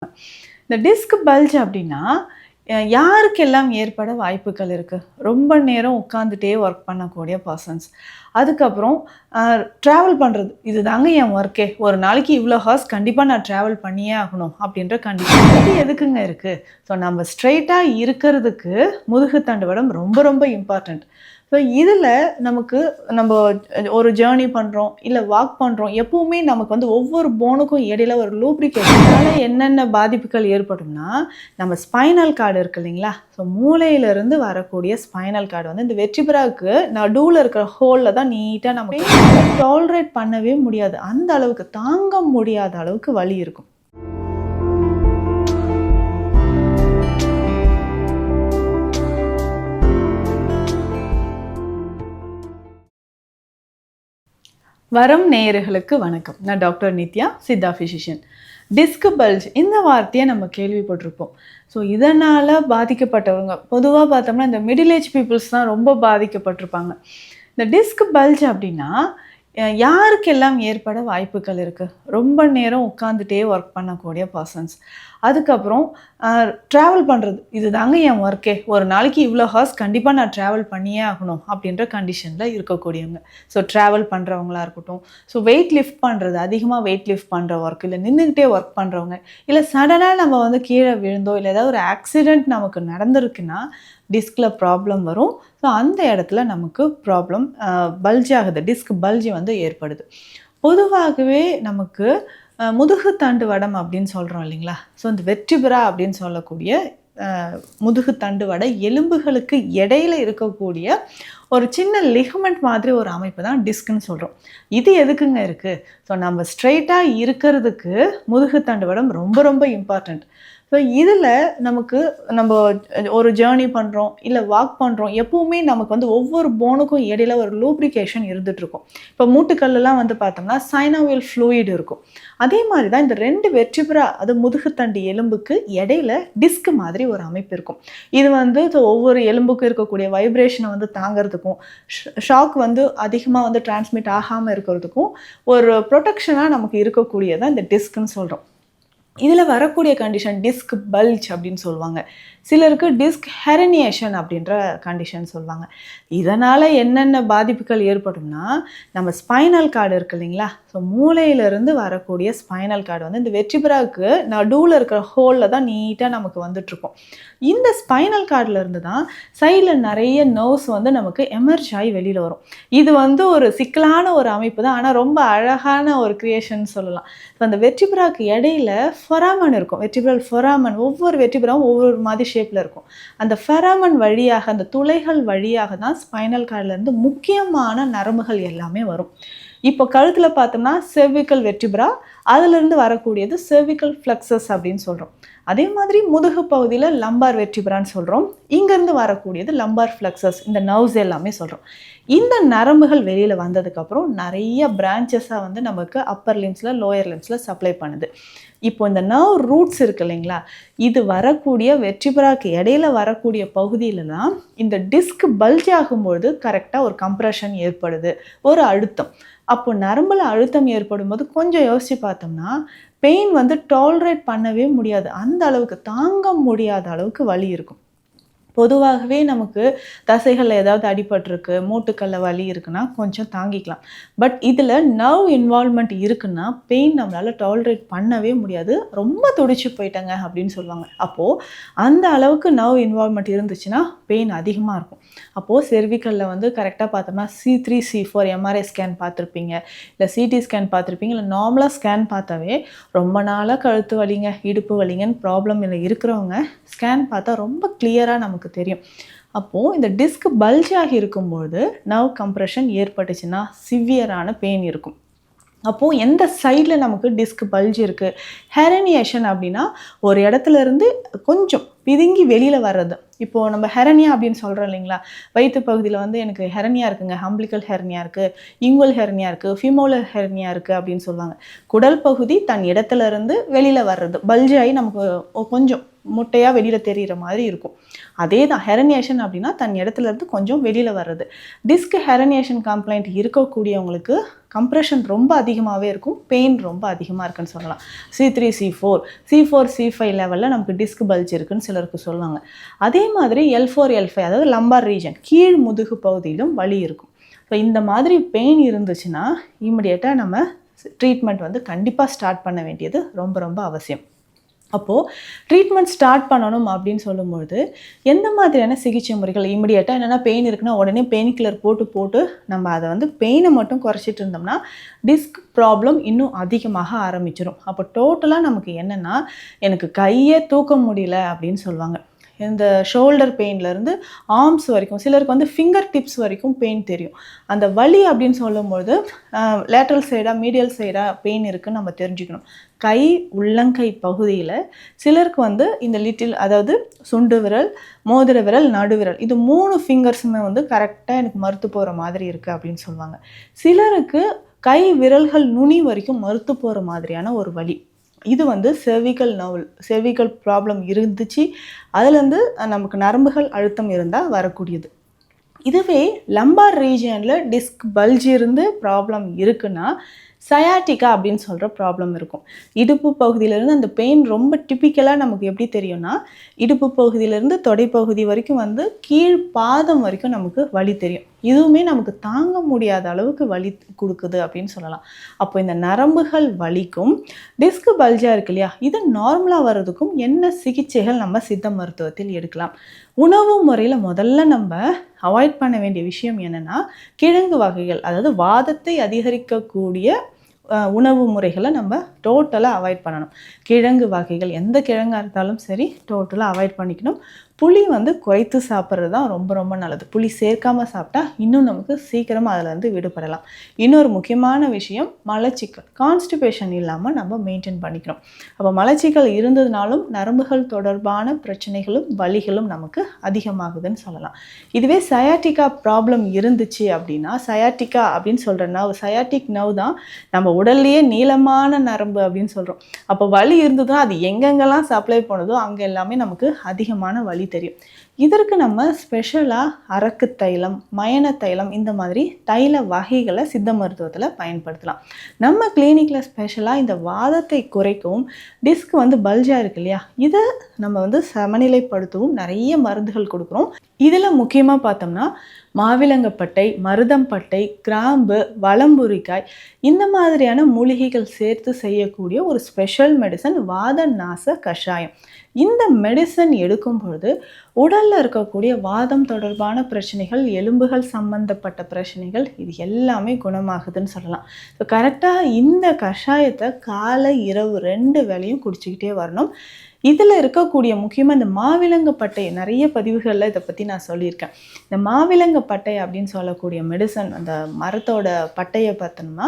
இந்த disk bulge அப்படின்னா, யாருக்கெல்லாம் ஏற்பட வாய்ப்புகள் இருக்கு? ரொம்ப நேரம் உட்காந்துட்டே ஒர்க் பண்ணக்கூடிய பெர்சன்ஸ். அதுக்கப்புறம் அ ட்ராவல் பண்றது. இதுதாங்க என் ஒர்க்கே. ஒரு நாளைக்கு இவ்வளோ ஹார்ஸ் கண்டிப்பா நான் ட்ராவல் பண்ணியே ஆகணும் அப்படின்ற கண்டிஷன். இது எதுக்குங்க இருக்கு? ஸோ நம்ம ஸ்ட்ரெய்ட்டா இருக்கிறதுக்கு முதுகு தண்டுவடம் ரொம்ப ரொம்ப இம்பார்ட்டன்ட். ஸோ இதில நமக்கு நம்ப ஒரு ஜர்னி பண்றோம், இல்ல வாக் பண்றோம். எப்பவுமே நமக்கு வந்து ஒவ்வொரு போனுக்கும் இடையில ஒரு லூப்ரிகேஷனால என்னென்ன பாதிப்புகள் ஏற்படும்னா, நம்ம ஸ்பைனல் கார்டு இருக்கு இல்லைங்களா? ஸோ மூளையிலிருந்து வரக்கூடிய ஸ்பைனல் கார்டு வந்து இந்த வெர்டிபிராக்கு நடுவுல இருக்கிற ஹோல்ல தான் நீட்டா நமக்கு டாலரேட் பண்ணவே முடியாது. அந்த அளவுக்கு தாங்க முடியாத அளவுக்கு வலி இருக்கும். வரம் நேயர்களுக்கு வணக்கம். நான் doctor Nithya, Siddha physician. Disk bulge இந்த வார்த்தையை நம்ம கேள்விப்பட்டிருப்போம். ஸோ இதனால் பாதிக்கப்பட்டவங்க பொதுவாக பார்த்தோம்னா இந்த மிடில் ஏஜ் பீப்புள்ஸ் தான் ரொம்ப பாதிக்கப்பட்டிருப்பாங்க. இந்த டிஸ்க் பல்ஜ் அப்படின்னா யாருக்கெல்லாம் ஏற்பட வாய்ப்புகள் இருக்குது? ரொம்ப நேரம் உட்காந்துட்டே ஒர்க் பண்ணக்கூடிய பர்சன்ஸ். அதுக்கப்புறம் ட்ராவல் பண்ணுறது. இதுதாங்க என் ஒர்க்கே. ஒரு நாளைக்கு இவ்வளோ ஹார்ஸ் கண்டிப்பாக நான் ட்ராவல் பண்ணியே ஆகணும் அப்படின்ற கண்டிஷனில் இருக்கக்கூடியவங்க. ஸோ ட்ராவல் பண்ணுறவங்களா இருக்கட்டும், ஸோ வெயிட் லிஃப்ட் பண்ணுறது, அதிகமாக வெயிட் லிஃப்ட் பண்ணுற ஒர்க், இல்லை நின்றுக்கிட்டே ஒர்க் பண்ணுறவங்க, இல்லை சடனாக நம்ம வந்து கீழே விழுந்தோ இல்லை ஏதாவது ஒரு ஆக்சிடெண்ட் நமக்கு நடந்திருக்குன்னா டிஸ்கில் ப்ராப்ளம் வரும். ஸோ அந்த இடத்துல நமக்கு ப்ராப்ளம் பல்ஜ் ஆகுது, டிஸ்க் பல்ஜ் வந்து ஏற்படுது. பொதுவாகவே நமக்கு முதுகு தண்டுவடம் அப்படின்னு சொல்கிறோம் இல்லைங்களா? ஸோ இந்த வெர்டிபிரா அப்படின்னு சொல்லக்கூடிய முதுகு தண்டுவட எலும்புகளுக்கு இடையில இருக்கக்கூடிய ஒரு சின்ன லிகமெண்ட் மாதிரி ஒரு அமைப்பு தான் டிஸ்க்னு சொல்கிறோம். இது எதுக்குங்க இருக்குது? ஸோ நம்ம ஸ்ட்ரெயிட்டாக இருக்கிறதுக்கு முதுகு தண்டுவடம் ரொம்ப ரொம்ப இம்பார்ட்டண்ட். ஸோ இதில் நமக்கு நம்ம ஒரு ஜேர்னி பண்ணுறோம், இல்லை வாக் பண்ணுறோம். எப்பவுமே நமக்கு வந்து ஒவ்வொரு போனுக்கும் இடையில ஒரு லூப்ரிகேஷன் இருந்துகிட்ருக்கும். இப்போ மூட்டுக்கல்லாம் வந்து பார்த்தோம்னா சைனோவியல் ஃப்ளூயிட் இருக்கும். அதே மாதிரி தான் இந்த 2 வெர்டிபிரா, அது முதுகுத்தண்டு எலும்புக்கு இடையில டிஸ்க் மாதிரி ஒரு அமைப்பு இருக்கும். இது வந்து ஒவ்வொரு எலும்புக்கும் இருக்கக்கூடிய வைப்ரேஷனை வந்து தாங்கிறதுக்கும், ஷாக் வந்து அதிகமாக வந்து டிரான்ஸ்மிட் ஆகாமல் இருக்கிறதுக்கும் ஒரு ப்ரொடெக்ஷனாக நமக்கு இருக்கக்கூடியதான் இந்த டிஸ்க்னு சொல்கிறோம். இதில் வரக்கூடிய கண்டிஷன் டிஸ்க் பல்ஜ் அப்படின்னு சொல்லுவாங்க. சிலருக்கு டிஸ்க் ஹெரனியேஷன் அப்படின்ற கண்டிஷன் சொல்லுவாங்க. இதனால் என்னென்ன பாதிப்புகள் ஏற்படும்னா, நம்ம ஸ்பைனல் கார்டு இருக்குது இல்லைங்களா? ஸோ மூளையிலிருந்து வரக்கூடிய ஸ்பைனல் கார்டு வந்து இந்த வெர்டிபிராக்கு நடுவில் இருக்கிற ஹோலில் தான் நீட்டாக நமக்கு வந்துட்டுருக்கும். இந்த ஸ்பைனல் கார்டிலேருந்து தான் சைடில் நிறைய நர்வ்ஸ் வந்து நமக்கு எமர்ஜ் ஆகி வெளியில் வரும். இது வந்து ஒரு சிக்கலான ஒரு அமைப்பு தான், ஆனால் ரொம்ப அழகான ஒரு கிரியேஷன் சொல்லலாம். இப்போ அந்த வெர்டிபிராக்கு இடையில ஃபொராமன் இருக்கும். வெர்டிபிரல் ஃபொராமன், ஒவ்வொரு வெர்டிபிராவும் ஒவ்வொரு மாதிரி ஷேப்பில் இருக்கும். அந்த ஃபெராமன் வழியாக, அந்த துளைகள் வழியாக தான் ஸ்பைனல் கார்டிலேருந்து முக்கியமான நரம்புகள் எல்லாமே வரும். இப்போ கழுத்தில் பார்த்தோம்னா செர்விக்கல் வெர்டிபிரா, அதிலிருந்து வரக்கூடியது செர்விக்கல் ஃப்ளெக்ஸஸ் அப்படின்னு சொல்கிறோம். அதே மாதிரி முதுகு பகுதியில் லம்பார் வெர்டிபிரான்னு சொல்கிறோம். இங்கேருந்து வரக்கூடியது லம்பார் ஃப்ளெக்ஸஸ், இந்த நர்வ்ஸ் எல்லாமே சொல்கிறோம். இந்த நரம்புகள் வெளியில் வந்ததுக்கப்புறம் நிறைய பிரான்ச்சஸாக வந்து நமக்கு அப்பர் லிம்ஸில், லோயர் லிம்ஸில் சப்ளை பண்ணுது. இப்போ இந்த நர்வ் ரூட்ஸ் இருக்குது இல்லைங்களா? இது வரக்கூடிய வெர்டிபிராக்கு இடையில வரக்கூடிய பகுதியிலலாம் இந்த டிஸ்க் பல்ஜ் ஆகும்பொழுது கரெக்டாக ஒரு கம்ப்ரெஷன் ஏற்படுது, ஒரு அழுத்தம். அப்போ நரம்பில் அழுத்தம் ஏற்படும் போது கொஞ்சம் யோசித்து பார்த்தோம்னா பெயின் வந்து டாலரேட் பண்ணவே முடியாது. அந்த அளவுக்கு, தாங்க முடியாத அளவுக்கு வலி இருக்கும். பொதுவாகவே நமக்கு தசைகளில் ஏதாவது அடிபட்டிருக்கு, மூட்டுக்களில் வலி இருக்குன்னா கொஞ்சம் தாங்கிக்கலாம். பட் இதில் நர்வ் இன்வால்வ்மெண்ட் இருக்குன்னா பெயின் நம்மளால் டாலரேட் பண்ணவே முடியாது. ரொம்ப துடிச்சு போயிட்டாங்க அப்படின்னு சொல்லுவாங்க. அப்போது அந்த அளவுக்கு நர்வ் இன்வால்வ்மெண்ட் இருந்துச்சுன்னா பெயின் அதிகமாக இருக்கும். அப்போது செர்விக்கலில் வந்து கரெக்டாக பார்த்தோம்னா C3, C4 எம்ஆர்ஐ ஸ்கேன் பார்த்துருப்பீங்க, இல்லை சிடி ஸ்கேன் பார்த்துருப்பீங்க, இல்லை நார்மலாக ஸ்கேன் பார்த்தாவே ரொம்ப நாளாக கழுத்து வலிங்க, இடுப்பு வலிங்கன்னு ப்ராப்ளம் இல்லை இருக்கிறவங்க ஸ்கேன் பார்த்தா ரொம்ப கிளியராக நமக்கு தெரியும். அப்போது இந்த டிஸ்க் பல்ஜ் ஆகி இருக்கும்பொழுது நர்வ் கம்ப்ரெஷன் ஏற்பட்டுச்சுன்னா சிவியரான பெயின் இருக்கும். அப்போது எந்த சைடில் நமக்கு டிஸ்க் பல்ஜ் இருக்குது, ஹெரனியேஷன் அப்படின்னா ஒரு இடத்துல இருந்து கொஞ்சம் பிதுங்கி வெளியில் வர்றது. இப்போது நம்ம ஹெரனியா அப்படின்னு சொல்கிறோம் இல்லைங்களா? வயிற்று பகுதியில் வந்து எனக்கு ஹெரனியா இருக்குங்க, அம்பிளிக்கல் ஹெரனியா இருக்குது, இங்குவல் ஹெரனியா இருக்குது, ஃபிமோலர் ஹெரனியா இருக்குது அப்படின்னு சொல்லுவாங்க. குடல் பகுதி தன் இடத்துல இருந்து வெளியில் வர்றது, பல்ஜ் ஆகி நமக்கு கொஞ்சம் முட்டையாக வெளியில் தெரிகிற மாதிரி இருக்கும். அதே தான் ஹெரனியேஷன் அப்படின்னா தன் இடத்துல இருந்து கொஞ்சம் வெளியில் வர்றது. டிஸ்க் ஹெரனியேஷன் கம்ப்ளைண்ட் இருக்கக்கூடியவங்களுக்கு கம்ப்ரெஷன் ரொம்ப அதிகமாகவே இருக்கும், பெயின் ரொம்ப அதிகமாக இருக்குன்னு சொல்லலாம். C3 C4 C4 C5 லெவலில் நமக்கு டிஸ்க் பல்ஜ் இருக்குன்னு சிலருக்கு சொல்லுவாங்க. அதே மாதிரி L4 L5 அதாவது லம்பார் ரீஜன் கீழ் முதுகு பகுதியிலும் வலி இருக்கும். ஸோ இந்த மாதிரி பெயின் இருந்துச்சுன்னா இமிடியேட்டாக நம்ம ட்ரீட்மெண்ட் வந்து கண்டிப்பாக ஸ்டார்ட் பண்ண வேண்டியது ரொம்ப ரொம்ப அவசியம். அப்போது ட்ரீட்மெண்ட் ஸ்டார்ட் பண்ணணும் அப்படின்னு சொல்லும்பொழுது எந்த மாதிரியான சிகிச்சை முறைகள் இமிடியேட்டாக என்னென்னா பெயின் இருக்குன்னா உடனே பெயின் கில்லர் போட்டு நம்ம அதை வந்து பெயினை மட்டும் குறைச்சிட்டு இருந்தோம்னா டிஸ்க் ப்ராப்ளம் இன்னும் அதிகமாக ஆரம்பிச்சிடும். அப்போ டோட்டலாக நமக்கு என்னென்னா எனக்கு கையே தூக்க முடியல அப்படின்னு சொல்லுவாங்க. இந்த ஷோல்டர் பெயின்லேருந்து ஆர்ம்ஸ் வரைக்கும் சிலருக்கு வந்து ஃபிங்கர் டிப்ஸ் வரைக்கும் பெயின் தெரியும். அந்த வலி அப்படின்னு சொல்லும்போது லேட்ரல் சைடாக மீடியல் சைடாக பெயின் இருக்குதுன்னு நம்ம தெரிஞ்சுக்கணும். கை உள்ளங்கை பகுதியில் சிலருக்கு வந்து இந்த லிட்டில் அதாவது சுண்டு விரல், மோதிர விரல், நடுவிரல் இது 3 ஃபிங்கர்ஸுமே வந்து கரெக்டாக எனக்கு மறுத்து போகிற மாதிரி இருக்குது அப்படின்னு சொல்லுவாங்க. சிலருக்கு கை விரல்கள் நுனி வரைக்கும் மறுத்து போகிற மாதிரியான ஒரு வலி. இது வந்து செர்விக்கல் ப்ராப்ளம் இருந்துச்சு, அதுலேருந்து நமக்கு நரம்புகள் அழுத்தம் இருந்தால் வரக்கூடியது. இதுவே லம்பார் ரீஜியனில் டிஸ்க் பல்ஜ் இருந்து ப்ராப்ளம் இருக்குன்னா சயாட்டிக்கா அப்படின்னு சொல்கிற ப்ராப்ளம் இருக்கும். இடுப்பு பகுதியிலேருந்து அந்த பெயின் ரொம்ப டிப்பிக்கலாக நமக்கு எப்படி தெரியும்னா இடுப்பு பகுதியிலேருந்து தொடைப்பகுதி வரைக்கும் வந்து கீழ் பாதம் வரைக்கும் நமக்கு வலி தெரியும். இதுவுமே நமக்கு தாங்க முடியாத அளவுக்கு வலி கொடுக்குது அப்படின்னு சொல்லலாம். அப்போ இந்த நரம்புகள் வலிக்கும் டிஸ்க் பல்ஜாக இருக்கு இல்லையா, இது நார்மலாக வர்றதுக்கும் என்ன சிகிச்சைகள் நம்ம சித்த மருத்துவத்தில் எடுக்கலாம். உணவு முறையில் முதல்ல நம்ம அவாய்ட் பண்ண வேண்டிய விஷயம் என்னென்னா கிழங்கு வகைகள், அதாவது வாதத்தை அதிகரிக்கக்கூடிய உணவு முறைகளை நம்ம டோட்டலாக அவாய்ட் பண்ணணும். கிழங்கு வகைகள் எந்த கிழங்காக இருந்தாலும் சரி டோட்டலாக அவாய்ட் பண்ணிக்கணும். புளி வந்து குறைத்து சாப்பிட்றது தான் ரொம்ப ரொம்ப நல்லது. புளி சேர்க்காமல் சாப்பிட்டா இன்னும் நமக்கு சீக்கிரமாக அதிலேருந்து விடுபடலாம். இன்னொரு முக்கியமான விஷயம் மலச்சிக்கல், கான்ஸ்டிபேஷன் இல்லாமல் நம்ம மெயின்டைன் பண்ணிக்கணும். அப்போ மலச்சிக்கல் இருந்ததுனாலும் நரம்புகள் தொடர்பான பிரச்சனைகளும் வலிகளும் நமக்கு அதிகமாகுதுன்னு சொல்லலாம். இதுவே சயாட்டிக்கா ப்ராப்ளம் இருந்துச்சு அப்படின்னா சயாட்டிக்கா அப்படின்னு சொல்கிற நர்வ், சயாட்டிக் நர்வ் தான் நம்ம உடல்லையே நீளமான நரம்பு அப்படின்னு சொல்கிறோம். அப்போ வலி இருந்ததுன்னா அது எங்கெங்கெல்லாம் சப்ளை பண்ணுதோ அங்கே எல்லாமே நமக்கு அதிகமான வலி தெரியும். இதற்கு நம்ம ஸ்பெஷலாக அரக்கு தைலம், மயன தைலம் இந்த மாதிரி தைல வகைகளை சித்த மருத்துவத்தில் பயன்படுத்தலாம். நம்ம கிளினிக்கில் ஸ்பெஷலாக இந்த வாதத்தை குறைக்கவும் டிஸ்க் வந்து பல்ஜாக இருக்கு இல்லையா, இதை நம்ம வந்து சமநிலைப்படுத்தவும் நிறைய மருந்துகள் கொடுக்குறோம். இதில் முக்கியமாக பார்த்தோம்னா மாவிலங்கப்பட்டை, மருதம்பட்டை, கிராம்பு, வலம்புரிக்காய் இந்த மாதிரியான மூலிகைகள் சேர்த்து செய்யக்கூடிய ஒரு ஸ்பெஷல் மெடிசன் வாத நாச கஷாயம். இந்த மெடிசன் எடுக்கும் பொழுது உடலில் இருக்கக்கூடிய வாதம் தொடர்பான பிரச்சனைகள், எலும்புகள் சம்பந்தப்பட்ட பிரச்சனைகள் இது எல்லாமே குணமாகுதுன்னு சொல்லலாம். ஸோ கரெக்டாக இந்த கஷாயத்தை காலை இரவு 2 வேளையும் குடிச்சிக்கிட்டே வரணும். இதில் இருக்கக்கூடிய முக்கியமாக இந்த மாவிலங்கப்பட்டை நிறைய பதிவுகளில் இதை பற்றி நான் சொல்லியிருக்கேன். இந்த மாவிலங்கப்பட்டை அப்படின்னு சொல்லக்கூடிய மெடிசன், அந்த மரத்தோட பட்டையை பார்த்தோம்னா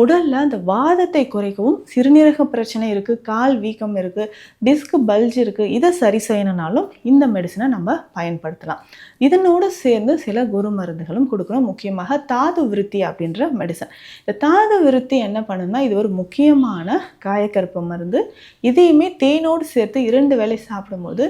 உடலில் அந்த வாதத்தை குறைக்கவும், சிறுநீரக பிரச்சனை இருக்குது, கால் வீக்கம் இருக்குது, டிஸ்க் பல்ஜ் இருக்குது, இதை சரி செய்யணுனாலும் இந்த மெடிசனை நம்ம பயன்படுத்தலாம். இதனோடு சேர்ந்து சில குரு மருந்துகளும் கொடுக்கணும். முக்கியமாக தாது விருத்தி அப்படின்ற மெடிசன். இந்த தாது விருத்தி என்ன பண்ணுன்னா இது ஒரு முக்கியமான காயக்கருப்பு மருந்து. இதையுமே தேனோடு சேர்த்து 2 வேளை சாப்பிடும்போது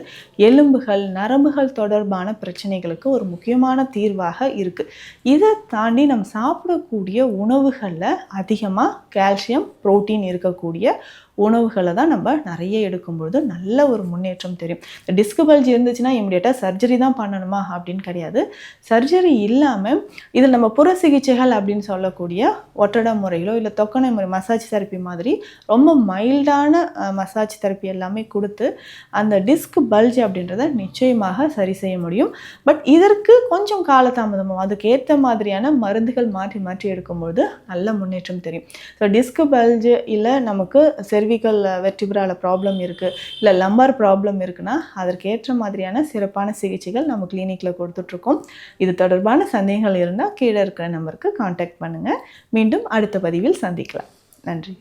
எலும்புகள், நரம்புகள் தொடர்பான பிரச்சனைகளுக்கு ஒரு முக்கியமான தீர்வாக இருக்குது. இதை தாண்டி நம்ம சாப்பிடக்கூடிய உணவுகளில் அதிகமாக கால்சியம், புரோட்டீன் இருக்கக்கூடிய உணவுகளை தான் நம்ம நிறைய எடுக்கும்பொழுது நல்ல ஒரு முன்னேற்றம் தெரியும். டிஸ்க் பல்ஜ் இருந்துச்சுன்னா இமிடியேட்டாக சர்ஜரி தான் பண்ணணுமா அப்படின்னு கிடையாது. சர்ஜரி இல்லாமல் இதில் நம்ம புற சிகிச்சைகள் அப்படின்னு சொல்லக்கூடிய ஒட்டடை முறையிலோ இல்லை தொக்கனை முறை, மசாஜ் தெரப்பி மாதிரி ரொம்ப மைல்டான மசாஜ் தெரப்பி எல்லாமே கொடுத்து அந்த டிஸ்க் பல்ஜ் அப்படின்றத நிச்சயமாக சரி செய்ய முடியும். பட் இதற்கு கொஞ்சம் காலதாமதமும், அதுக்கு ஏற்ற மாதிரியான மருந்துகள் மாற்றி மாற்றி எடுக்கும்போது நல்ல முன்னேற்றம் தெரியும். ஸோ டிஸ்க் பல்ஜ் இல்லை நமக்கு செர்விக்கல் வெர்டிபிரால ப்ராப்ளம் இருக்குது, இல்லை லம்பார் ப்ராப்ளம் இருக்குன்னா அதற்கு ஏற்ற மாதிரியான சிறப்பான சிகிச்சைகள் நம்ம கிளினிக்கில் கொடுத்துட்ருக்கோம். இது தொடர்பான சந்தேகங்கள் இருந்தால் கீழே இருக்கிற நம்பருக்கு கான்டாக்ட் பண்ணுங்கள். மீண்டும் அடுத்த பதிவில் சந்திக்கலாம். நன்றி.